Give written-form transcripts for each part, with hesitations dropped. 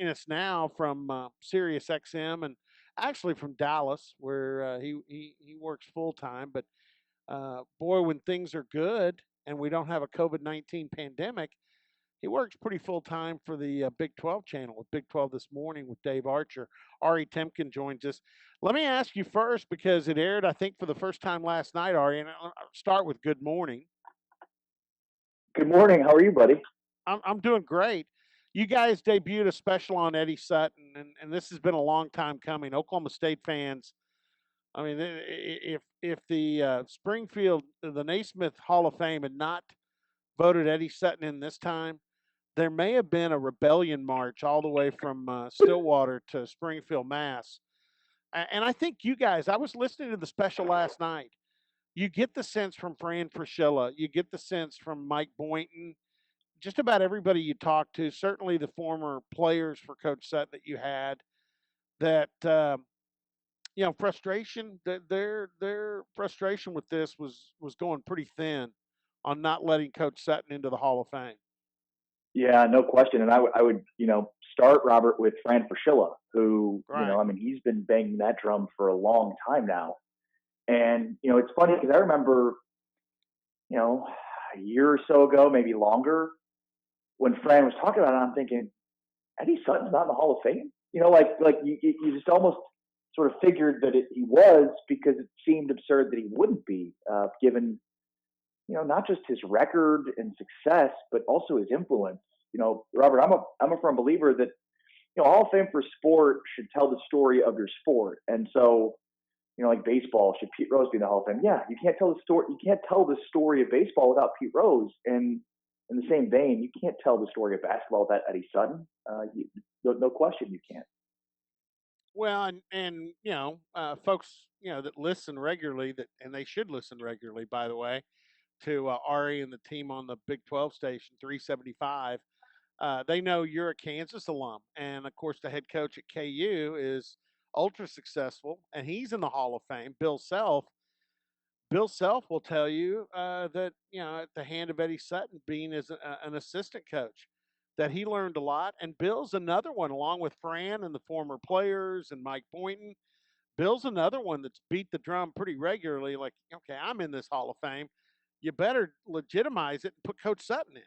joining us now from SiriusXM and actually from Dallas, where he works full time. But boy, when things are good and we don't have a COVID-19 pandemic, he works pretty full time for the Big 12 channel with Big 12 this morning with Dave Archer. Ari Temkin joins us. Let me ask you first because it aired, I think, for the first time last night, Ari. And I'll start with good morning. Good morning. How are you, buddy? I'm doing great. You guys debuted a special on Eddie Sutton, and this has been a long time coming. Oklahoma State fans, I mean, if the Springfield, the Naismith Hall of Fame had not voted Eddie Sutton in this time, there may have been a rebellion march all the way from Stillwater to Springfield, Mass. And I think you guys, I was listening to the special last night. You get the sense from Fran Fraschilla, you get the sense from Mike Boynton, just about everybody you talk to, certainly the former players for Coach Sutton that you had, that frustration that their frustration with this was going pretty thin on not letting Coach Sutton into the Hall of Fame. Yeah, no question. And I would start Robert with Fran Fraschilla, who, Right. I mean, he's been banging that drum for a long time now. And it's funny because I remember, a year or so ago, maybe longer, when Fran was talking about it, I'm thinking, Eddie Sutton's not in the Hall of Fame. Like you just almost sort of figured that he was because it seemed absurd that he wouldn't be, given not just his record and success, but also his influence. Robert, I'm a firm believer that Hall of Fame for sport should tell the story of your sport, and so like baseball, should Pete Rose be in the Hall of Fame? Yeah, you can't tell the story. You can't tell the story of baseball without Pete Rose, and in the same vein, you can't tell the story of basketball without Eddie Sutton. No question, you can't. Well, and folks that listen regularly, and they should listen regularly, by the way, to Ari and the team on the Big 12 station 375. They know you're a Kansas alum, and of course, the head coach at KU is ultra successful, and he's in the Hall of Fame. Bill Self. Bill Self will tell you that at the hand of Eddie Sutton being as an assistant coach, that he learned a lot. And Bill's another one, along with Fran and the former players and Mike Boynton. Bill's another one that's beat the drum pretty regularly. Like, okay, I'm in this Hall of Fame. You better legitimize it and put Coach Sutton in.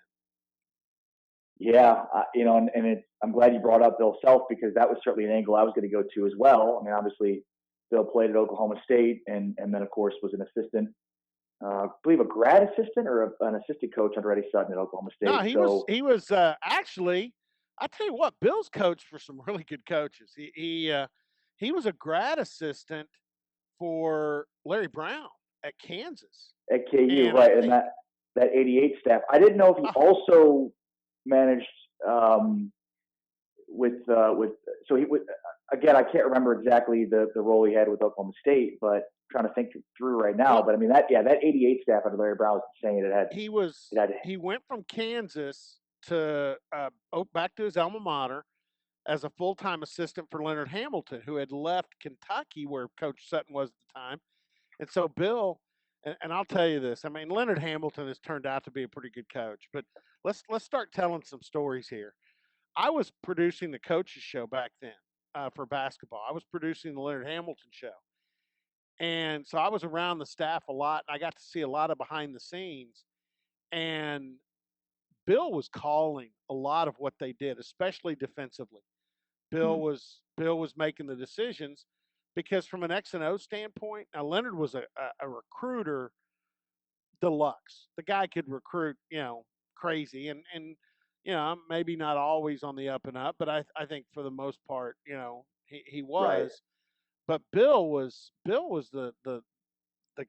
Yeah, I'm glad you brought up Bill Self because that was certainly an angle I was going to go to as well. I mean, obviously, Bill played at Oklahoma State and then, of course, was an assistant, I believe a grad assistant or an assistant coach under Eddie Sutton at Oklahoma State. No, he was actually. I tell you what, Bill's coached for some really good coaches. He was a grad assistant for Larry Brown at Kansas. At KU, And I right, and think that '88 staff. I didn't know if he also managed with so he would again. I can't remember exactly the role he had with Oklahoma State, but I'm trying to think through right now. well, But I mean that '88 staff under Larry Brown was insane. he went from Kansas to back to his alma mater as a full-time assistant for Leonard Hamilton, who had left Kentucky where Coach Sutton was at the time. And so Bill, and I'll tell you this, I mean, Leonard Hamilton has turned out to be a pretty good coach, but let's start telling some stories here. I was producing the coaches show back then for basketball. I was producing the Leonard Hamilton show. And so I was around the staff a lot, and I got to see a lot of behind the scenes. And Bill was calling a lot of what they did, especially defensively. Bill was making the decisions because from an X and O standpoint, now Leonard was a recruiter deluxe. The guy could recruit, crazy, and maybe not always on the up and up, but I think for the most part, he right. was. But Bill was the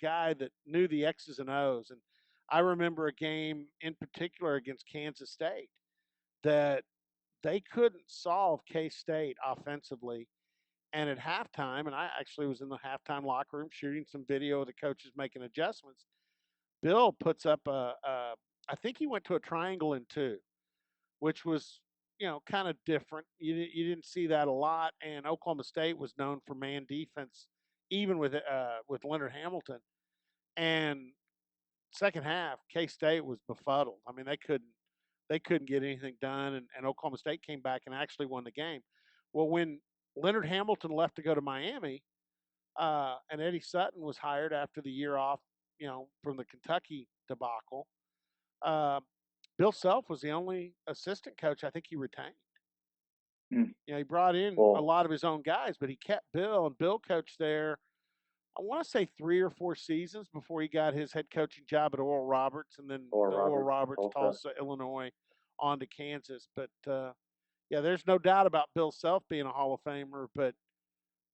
guy that knew the X's and O's, and I remember a game in particular against Kansas State that they couldn't solve K-State offensively. And at halftime, and I actually was in the halftime locker room shooting some video of the coaches making adjustments. Bill puts up I think he went to a triangle in two, which was, kind of different. You didn't see that a lot. And Oklahoma State was known for man defense, even with Leonard Hamilton. And second half, K State was befuddled. I mean, they couldn't. they couldn't get anything done, and Oklahoma State came back and actually won the game. Well, when Leonard Hamilton left to go to Miami, and Eddie Sutton was hired after the year off, from the Kentucky debacle. Uh, Bill Self was the only assistant coach I think he retained. Mm. He brought in a Well, lot of his own guys, but he kept Bill, and Bill coached there, I want to say 3 or 4 seasons before he got his head coaching job at Oral Roberts, and then or the Oral Robert Roberts, Tulsa. Tulsa, Illinois, on to Kansas. But yeah, there's no doubt about Bill Self being a Hall of Famer, but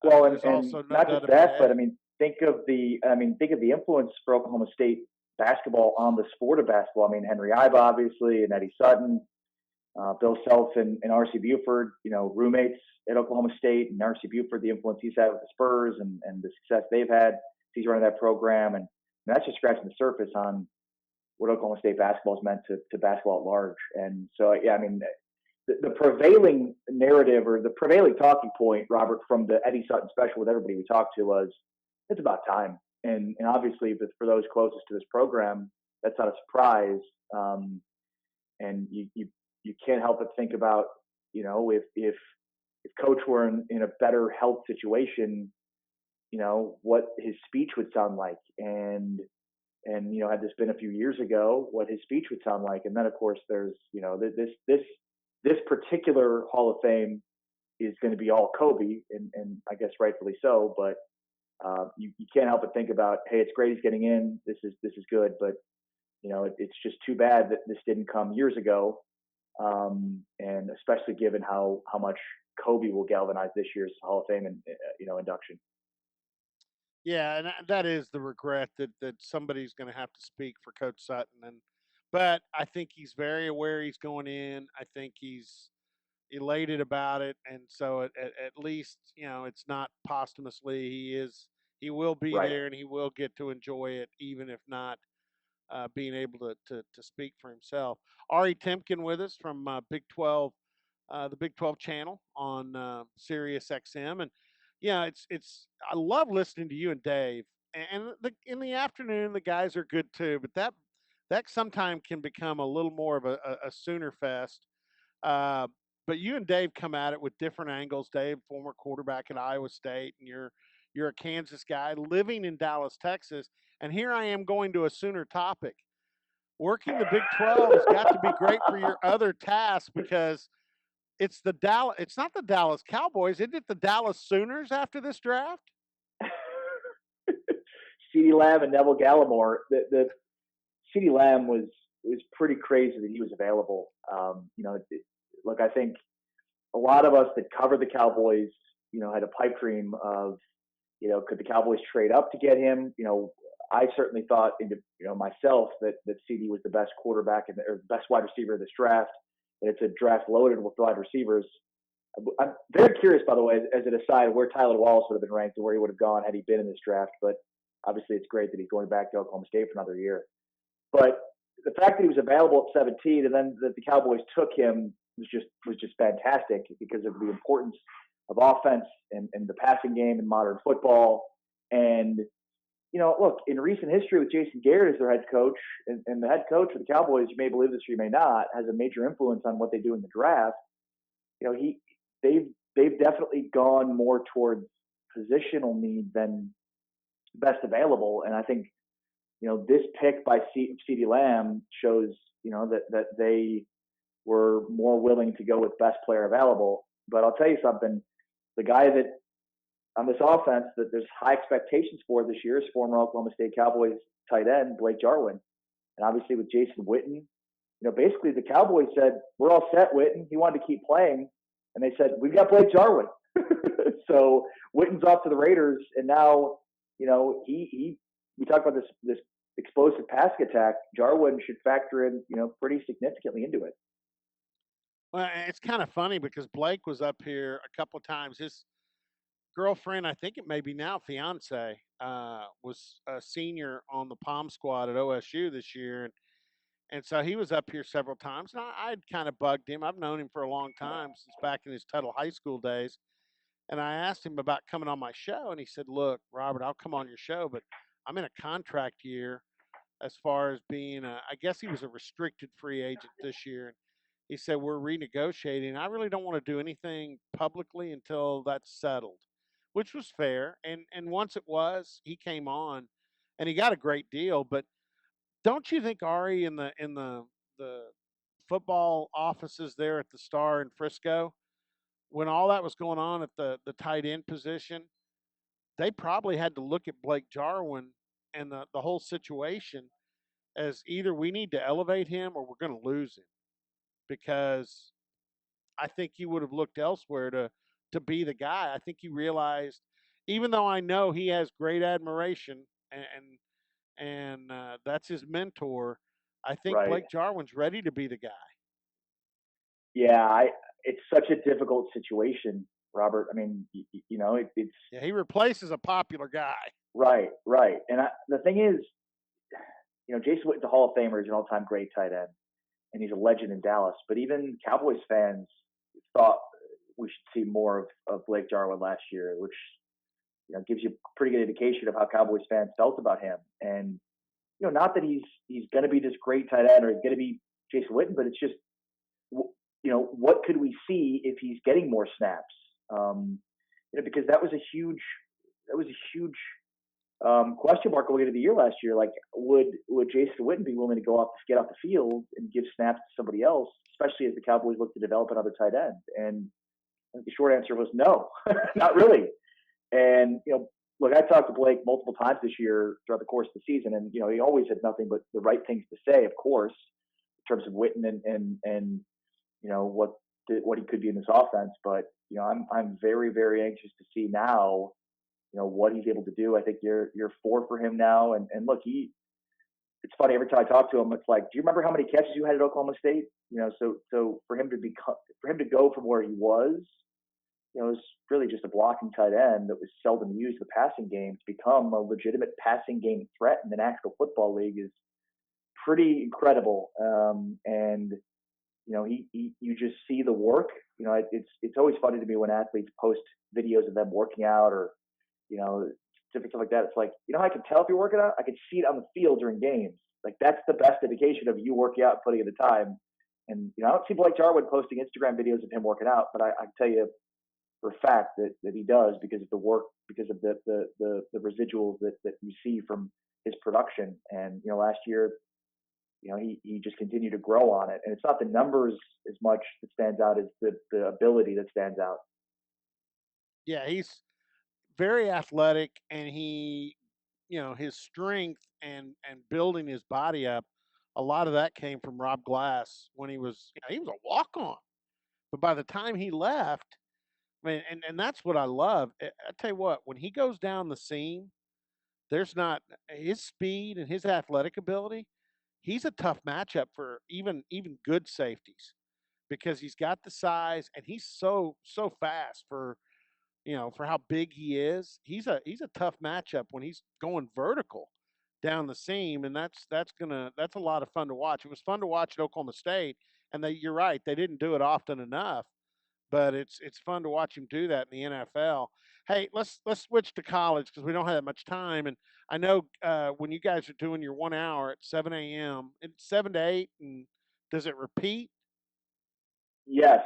Well, there's and also no not just doubt about that, but I Eddie. mean, think of the influence for Oklahoma State basketball on the sport of basketball. I mean, Henry Iba, obviously, and Eddie Sutton, Bill Self, and R.C. Buford, roommates at Oklahoma State, and R.C. Buford, the influence he's had with the Spurs and the success they've had. He's running that program, and that's just scratching the surface on what Oklahoma State basketball has meant to basketball at large. And so, yeah, I mean, the prevailing narrative or the prevailing talking point, Robert, from the Eddie Sutton special with everybody we talked to was it's about time. And obviously, for those closest to this program, that's not a surprise. And you can't help but think about, if Coach were in a better health situation, what his speech would sound like, and had this been a few years ago, what his speech would sound like. And then, of course, there's this particular Hall of Fame is going to be all Kobe, and I guess rightfully so. But you can't help but think about, hey, it's great he's getting in. This is good, but it's just too bad that this didn't come years ago, and especially given how much Kobe will galvanize this year's Hall of Fame and induction. Yeah, and that is the regret that somebody's going to have to speak for Coach Sutton, but I think he's very aware he's going in. I think he's elated about it, and so at least it's not posthumously. He will be Right. there, and he will get to enjoy it, even if not being able to speak for himself. Ari Temkin with us from Big 12, the Big 12 channel on SiriusXM, and yeah, it's I love listening to you and Dave. And in the afternoon, the guys are good too, but that sometimes can become a little more of a Sooner fest. Uh, but you and Dave come at it with different angles. Dave, former quarterback at Iowa State, and you're a Kansas guy living in Dallas, Texas. And here I am going to a Sooner topic. Working the Big 12 has got to be great for your other tasks because it's not the Dallas Cowboys, isn't it the Dallas Sooners after this draft? CeeDee Lamb and Neville Gallimore. The CeeDee Lamb was pretty crazy that he was available. Look, I think a lot of us that covered the Cowboys, had a pipe dream of, could the Cowboys trade up to get him? I certainly thought myself that CD was the best quarterback or the best wide receiver of this draft. And it's a draft loaded with wide receivers. I'm very curious, by the way, as an aside, where Tyler Wallace would have been ranked and where he would have gone had he been in this draft. But obviously, it's great that he's going back to Oklahoma State for another year. But the fact that he was available at 17 and then that the Cowboys took him was just fantastic because of the importance of offense and the passing game in modern football. And look, in recent history with Jason Garrett as their head coach, and the head coach of the Cowboys, you may believe this or you may not, has a major influence on what they do in the draft. They've definitely gone more towards positional need than best available. And I think this pick by CeeDee Lamb shows that they were more willing to go with best player available. But I'll tell you something: the guy that on this offense that there's high expectations for this year is former Oklahoma State Cowboys tight end Blake Jarwin. And obviously with Jason Witten, basically the Cowboys said, we're all set, Witten. He wanted to keep playing. And they said, we've got Blake Jarwin. So Witten's off to the Raiders. And now, we talk about this explosive passing attack. Jarwin should factor in, pretty significantly into it. Well, it's kind of funny because Blake was up here a couple of times. His girlfriend, I think it may be now fiance, was a senior on the Palm squad at OSU this year, and so he was up here several times. And I'd kind of bugged him. I've known him for a long time since back in his Tuttle High School days, and I asked him about coming on my show, and he said, "Look, Robert, I'll come on your show, but I'm in a contract year as far as being I guess he was a restricted free agent this year." he said, we're renegotiating. I really don't want to do anything publicly until that's settled, which was fair. And once it was, he came on and he got a great deal. But don't you think Ari in the football offices there at the Star in Frisco, when all that was going on at the tight end position, they probably had to look at Blake Jarwin and the whole situation as either we need to elevate him or we're going to lose him, because I think he would have looked elsewhere to be the guy. I think he realized, even though I know he has great admiration and that's his mentor, I think Right. Blake Jarwin's ready to be the guy. Yeah, it's such a difficult situation, Robert. I mean, it's Yeah, he replaces a popular guy. right, right. And the thing is, Jason Witten's a Hall of Famer. He's an all-time great tight end, and he's a legend in Dallas. But even Cowboys fans thought we should see more of Blake Jarwin last year, which gives you a pretty good indication of how Cowboys fans felt about him. And not that he's going to be this great tight end or he's going to be Jason Witten, but it's just what could we see if he's getting more snaps? Because that was a huge question mark going into the year last year. Like, would Jason Witten be willing to get off the field and give snaps to somebody else, especially as the Cowboys look to develop another tight end? And the short answer was no, not really. And look, I talked to Blake multiple times this year throughout the course of the season, and he always had nothing but the right things to say, of course, in terms of Witten and what he could be in this offense. But I'm very, very anxious to see now what he's able to do. I think you're 4 for him now, and look, it's funny, every time I talk to him, it's like, do you remember how many catches you had at Oklahoma State? So for him to go from where he was, it was really just a blocking tight end that was seldom used in the passing game, to become a legitimate passing game threat in the National Football League is pretty incredible. And you just see the work. It's always funny to me when athletes post videos of them working out, or different stuff like that. It's like, I can tell if you're working out. I can see it on the field during games. Like, that's the best indication of you working out and putting in the time. And I don't see Blake Jarwin posting Instagram videos of him working out, but I can tell you for a fact that he does, because of the work, because of the residuals that you see from his production. And last year, he just continued to grow on it. And it's not the numbers as much that stands out as the ability that stands out. Yeah, he's very athletic, and his strength and building his body up, a lot of that came from Rob Glass when he was a walk on. But by the time he left, I mean, and that's what I love. I tell you what, when he goes down the seam, there's not his speed and his athletic ability. He's a tough matchup for even good safeties, because he's got the size and he's so fast for how big he is. He's a tough matchup when he's going vertical down the seam, and that's a lot of fun to watch. It was fun to watch at Oklahoma State, and you're right, they didn't do it often enough, but it's fun to watch him do that in the NFL. Hey, let's switch to college, because we don't have that much time, and I know when you guys are doing your 1 hour at 7 a.m., it's 7 to 8, and does it repeat? Yes,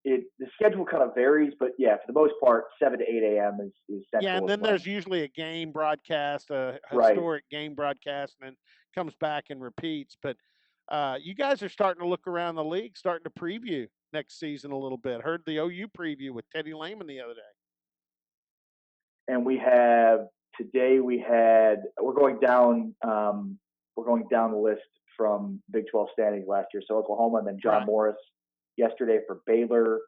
the schedule kind of varies, but yeah, for the most part, 7 to 8 a.m. is Yeah, and central as then well. there's usually a game broadcast, a Right. historic game broadcast, and then comes back and repeats. But you guys are starting to look around the league, starting to preview next season a little bit. Heard the OU preview with Teddy Lehman the other day. And we're going down the list from Big 12 standings last year. So Oklahoma, and then John Morris yesterday for Baylor,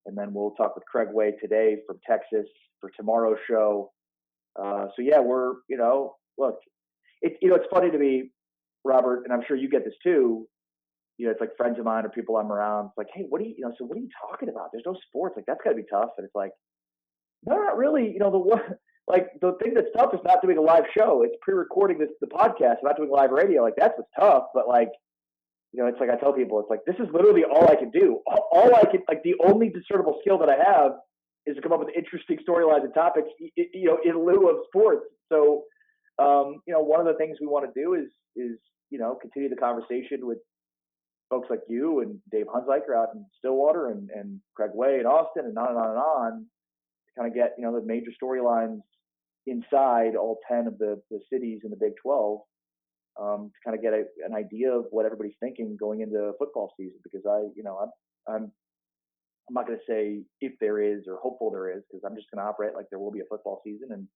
and then we'll talk with Craig Way today from Texas for tomorrow's show. So yeah, we're look, it's funny to me, Robert, and I'm sure you get this too. It's like friends of mine or people I'm around. It's like, hey, what are you talking about? There's no sports. Like, that's got to be tough. And it's like, no, not really. The thing that's tough is not doing a live show. It's pre-recording the podcast, not doing live radio. Like, that's what's tough. But it's like I tell people, it's like, this is literally all I can do. All I can, the only discernible skill that I have is to come up with interesting storylines and topics, in lieu of sports. So, one of the things we want to do is continue the conversation with folks like you and Dave Hunziker out in Stillwater and Craig Way in Austin and on and on and on to kind of get, the major storylines inside all 10 of the cities in the Big 12, to kind of get an idea of what everybody's thinking going into football season. Because I'm not going to say if there is or hopeful there is, because I'm just going to operate like there will be a football season, and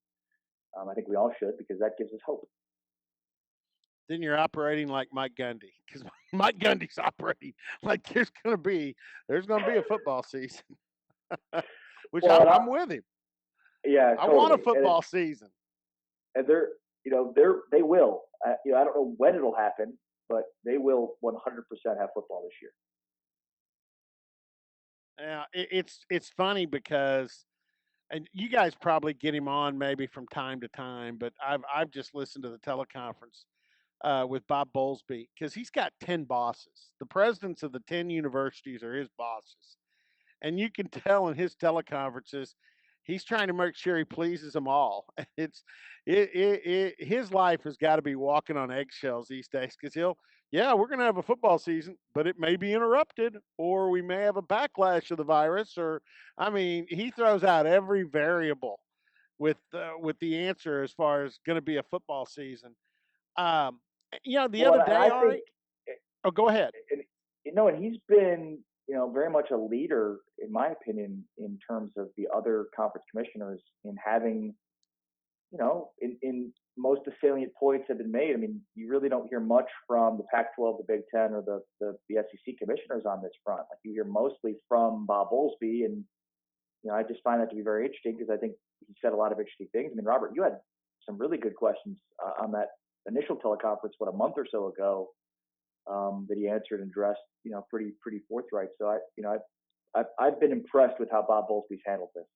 I think we all should, because that gives us hope. Then you're operating like Mike Gundy, because Mike Gundy's operating like there's going to be a football season, which Well, I'm with him. Yeah, I totally. want a football season, and they will. I don't know when it'll happen, but they will 100% have football this year. Yeah, it's funny because, and you guys probably get him on maybe from time to time, but I've just listened to the teleconference with Bob Bowlesby, because he's got 10 bosses. The presidents of the 10 universities are his bosses, and you can tell in his teleconferences he's trying to make sure he pleases them all. His life has got to be walking on eggshells these days, because we're going to have a football season, but it may be interrupted, or we may have a backlash of the virus, or he throws out every variable with the answer as far as going to be a football season. The Well, other and day, I think, Ari. Oh, go ahead. And he's been, very much a leader, in my opinion, in terms of the other conference commissioners in having, in most of the salient points have been made. You really don't hear much from the Pac-12, the Big Ten, or the SEC commissioners on this front. Like, you hear mostly from Bob Bowlesby, and I just find that to be very interesting, because I think he said a lot of interesting things. Robert, you had some really good questions on that initial teleconference, a month or so ago, that he answered and addressed, pretty forthright. So I've been impressed with how Bob Bowlesby's handled this.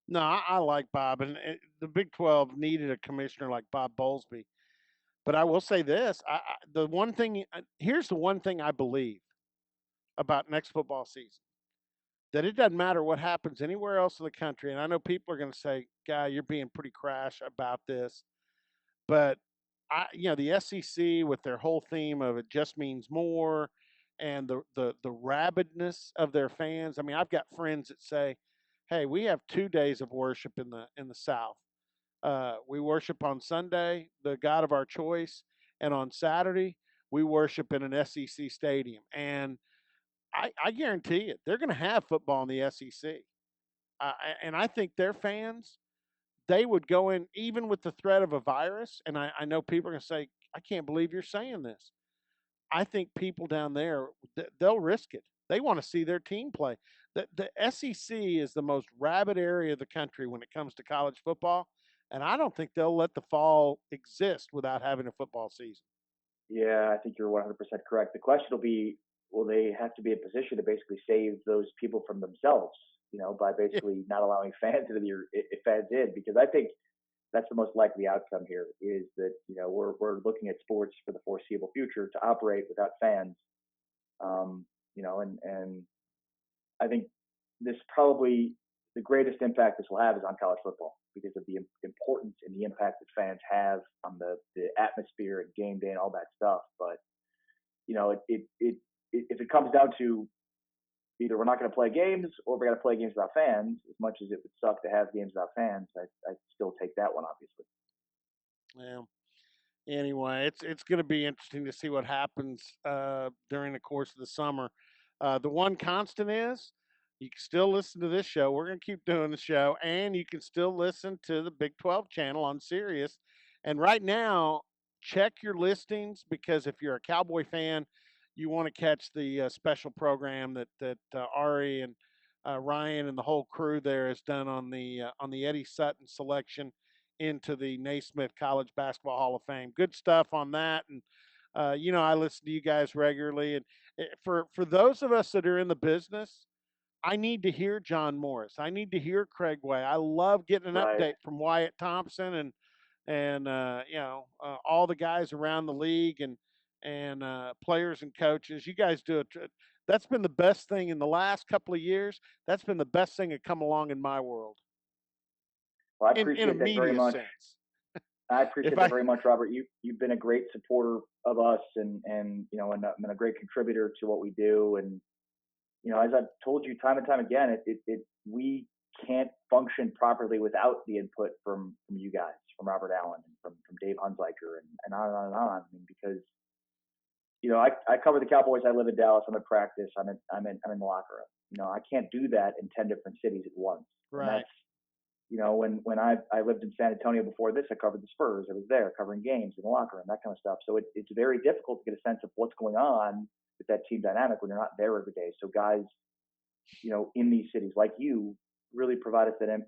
No, I like Bob, and the Big 12 needed a commissioner like Bob Bowlesby. But I will say this: here's the one thing I believe about next football season, that it doesn't matter what happens anywhere else in the country. And I know people are going to say, "Guy, you're being pretty crash about this," but the SEC, with their whole theme of it just means more, and the rabidness of their fans. I've got friends that say, "Hey, we have 2 days of worship in the South. We worship on Sunday, the God of our choice, and on Saturday we worship in an SEC stadium." And I guarantee you, they're going to have football in the SEC, and I think their fans, they would go in even with the threat of a virus. And I know people are going to say, "I can't believe you're saying this." I think people down there, they'll risk it. They want to see their team play. The SEC is the most rabid area of the country when it comes to college football, and I don't think they'll let the fall exist without having a football season. Yeah, I think you're 100% correct. The question will be, will they have to be in position to basically save those people from themselves, by basically not allowing fans in? Because I think that's the most likely outcome here, is that, we're looking at sports for the foreseeable future to operate without fans. And I think this probably the greatest impact this will have is on college football, because of the importance and the impact that fans have on the atmosphere and game day and all that stuff. But, if it comes down to either we're not going to play games or we're going to play games without fans, as much as it would suck to have games without fans, I'd still take that one, obviously. Yeah. Anyway, it's going to be interesting to see what happens during the course of the summer. The one constant is you can still listen to this show. We're going to keep doing the show, and you can still listen to the Big 12 channel on Sirius. And right now, check your listings, because if you're a Cowboy fan, you want to catch the special program that Ari and Ryan and the whole crew there has done on the Eddie Sutton selection into the Naismith College Basketball Hall of Fame. Good stuff on that. And, I listen to you guys regularly. And for those of us that are in the business, I need to hear John Morris. I need to hear Craig Way. I love getting an Right. update from Wyatt Thompson and all the guys around the league and players and coaches. You guys do it. That's been the best thing in the last couple of years. That's been the best thing that come along in my world. Well, I In appreciate a that very media much. sense. I appreciate that very much, Robert. You've been a great supporter of us, and a great contributor to what we do. And as I've told you time and time again, we can't function properly without the input from you guys, from Robert Allen, and from Dave Hunziker, and on and on and on. I mean, because I cover the Cowboys. I live in Dallas. I'm at practice. I'm in the locker room. I can't do that in 10 different cities at once. Right. And that's when I lived in San Antonio before this, I covered the Spurs. I was there covering games in the locker room, that kind of stuff. So it's very difficult to get a sense of what's going on with that team dynamic when you're not there every day. So guys, in these cities like you really provide us that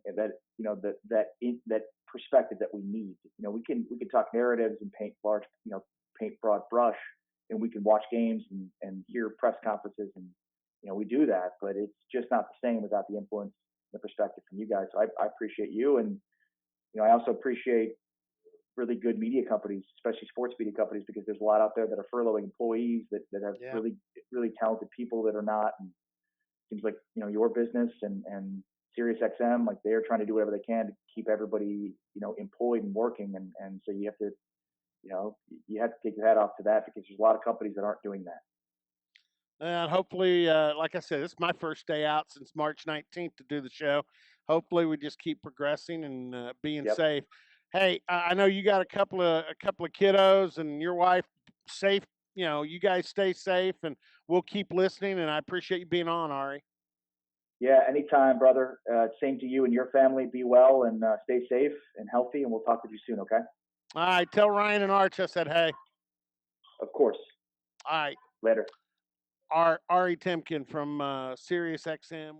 perspective that we need. We can talk narratives and paint broad brush, and we can watch games and hear press conferences, and we do that, but it's just not the same without the influence, the perspective from you guys. So I appreciate you, and I also appreciate really good media companies, especially sports media companies, because there's a lot out there that are furloughing employees that have really, really talented people that are not. And it seems like your business and SiriusXM, like they're trying to do whatever they can to keep everybody employed and working, and so you have to take your hat off to that, because there's a lot of companies that aren't doing that. And hopefully, like I said, this is my first day out since March 19th to do the show. Hopefully, we just keep progressing and being safe. Hey, I know you got a couple of kiddos and your wife. Safe, you guys stay safe, and we'll keep listening. And I appreciate you being on, Ari. Yeah, anytime, brother. Same to you and your family. Be well and stay safe and healthy, and we'll talk with you soon. Okay. All right. Tell Ryan and Arch I said hey. Of course. All right. Later. Ari Temkin from SiriusXM.